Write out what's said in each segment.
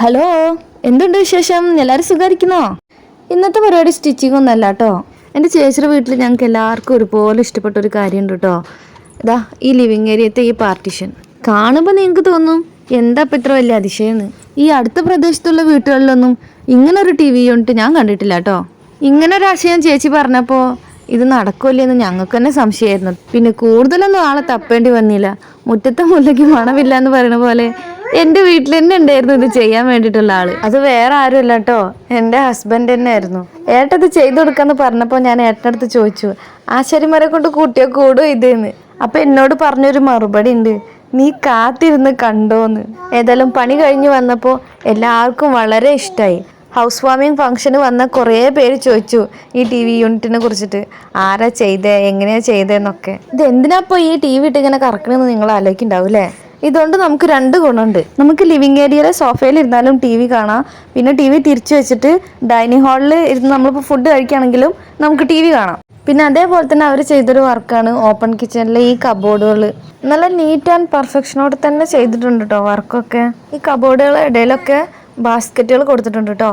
Hello, എന്തുണ്ട് വിശേഷം? എല്ലാവരും സുഖമായിരിക്കുന്നോ? ഇന്നത്തെ പരിപാടി സ്റ്റിച്ചിങ് ഒന്നല്ല കേട്ടോ. എൻ്റെ ചേച്ചിയുടെ വീട്ടിൽ ഞങ്ങൾക്ക് എല്ലാവർക്കും ഒരുപോലെ ഇഷ്ടപ്പെട്ട ഒരു കാര്യമുണ്ട് കേട്ടോ. ഇതാ ഈ ലിവിങ് ഏരിയത്തെ ഈ പാർട്ടീഷൻ കാണുമ്പോൾ നിങ്ങൾക്ക് തോന്നും എന്താ ഇപ്പം ഇത്ര വലിയ അതിശയെന്ന്. ഈ അടുത്ത പ്രദേശത്തുള്ള വീട്ടുകളിലൊന്നും ഇങ്ങനൊരു ടി വി യൂണിറ്റ് ഞാൻ കണ്ടിട്ടില്ല കേട്ടോ. ഇങ്ങനൊരു ആശയം ചേച്ചി പറഞ്ഞപ്പോൾ ഇത് നടക്കില്ലെന്ന് ഞങ്ങൾക്ക് തന്നെ സംശയമായിരുന്നു. പിന്നെ കൂടുതലൊന്നും ആളെ തപ്പേണ്ടി വന്നില്ല. മുറ്റത്തെ മുല്ലയ്ക്ക് മണമില്ല എന്ന് പറയുന്ന പോലെ എൻ്റെ വീട്ടിൽ തന്നെ ഉണ്ടായിരുന്നു ഇത് ചെയ്യാൻ വേണ്ടിയിട്ടുള്ള ആള്. അത് വേറെ ആരുമല്ല കേട്ടോ, എൻ്റെ ഹസ്ബൻഡ് തന്നെ ആയിരുന്നു. ഏട്ടത് ചെയ്തു കൊടുക്കാന്ന് പറഞ്ഞപ്പോൾ ഞാൻ ഏട്ടനടുത്ത് ചോദിച്ചു, ആശാരിമാരെ കൊണ്ട് കൂട്ടിയോ കൂടും ഇതെന്ന്. അപ്പം എന്നോട് പറഞ്ഞൊരു മറുപടി ഉണ്ട്, നീ കാത്തിരുന്ന് കണ്ടോന്ന്. ഏതായാലും പണി കഴിഞ്ഞ് വന്നപ്പോൾ എല്ലാവർക്കും വളരെ ഇഷ്ടമായി. ഹൗസ് വാമിങ് ഫംഗ്ഷന് വന്ന കുറേ പേര് ചോദിച്ചു ഈ ടി വി യൂണിറ്റിനെ കുറിച്ചിട്ട്, ആരാ ചെയ്തേ, എങ്ങനെയാ ചെയ്തേന്നൊക്കെ. ഇത് എന്തിനാപ്പോൾ ഈ ടി വി ഇട്ട് ഇങ്ങനെ കറക്കണമെന്ന് നിങ്ങൾ ആലോചിക്കുന്നുണ്ടാവും അല്ലേ? ഇതുകൊണ്ട് നമുക്ക് രണ്ട് ഗുണമുണ്ട്. നമുക്ക് ലിവിങ് ഏരിയയിലെ സോഫയിൽ ഇരുന്നാലും ടി വി കാണാം. പിന്നെ ടി വി തിരിച്ചു വെച്ചിട്ട് ഡൈനിങ് ഹാളിൽ ഇരുന്ന് നമ്മളിപ്പോൾ ഫുഡ് കഴിക്കുകയാണെങ്കിലും നമുക്ക് ടി വി കാണാം. പിന്നെ അതേപോലെ തന്നെ അവർ ചെയ്തൊരു വർക്കാണ് ഓപ്പൺ കിച്ചണിലെ ഈ കബോർഡുകൾ. നല്ല നീറ്റ് ആൻഡ് പെർഫെക്ഷനോടെ തന്നെ ചെയ്തിട്ടുണ്ട് കേട്ടോ വർക്കൊക്കെ. ഈ കബോർഡുകളുടെ ഇടയിലൊക്കെ ബാസ്ക്കറ്റുകൾ കൊടുത്തിട്ടുണ്ട് കേട്ടോ.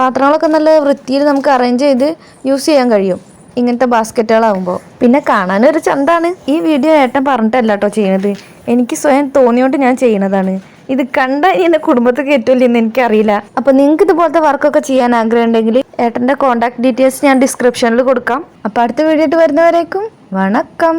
പാത്രങ്ങളൊക്കെ നല്ല വൃത്തിയിൽ നമുക്ക് അറേഞ്ച് ചെയ്ത് യൂസ് ചെയ്യാൻ കഴിയും ഇങ്ങനത്തെ ബാസ്ക്കറ്റുകളാകുമ്പോൾ. പിന്നെ കാണാനൊരു ചന്താണ്. ഈ വീഡിയോ ഏട്ടൻ പറഞ്ഞിട്ടല്ല കേട്ടോ ചെയ്യണത്, എനിക്ക് സ്വയം തോന്നിയോണ്ട് ഞാൻ ചെയ്യണതാണ്. ഇത് കണ്ട എൻ്റെ കുടുംബത്തിൽ കയറ്റില്ലെന്ന് എനിക്കറിയില്ല. അപ്പോൾ നിങ്ങൾക്ക് ഇതുപോലത്തെ വർക്കൊക്കെ ചെയ്യാൻ ആഗ്രഹം ഉണ്ടെങ്കിൽ ഏട്ടൻ്റെ കോൺടാക്ട് ഡീറ്റെയിൽസ് ഞാൻ ഡിസ്ക്രിപ്ഷനിൽ കൊടുക്കാം. അപ്പോൾ അടുത്ത വീഡിയോ ആയിട്ട് വരുന്നവരേക്കും വണക്കം.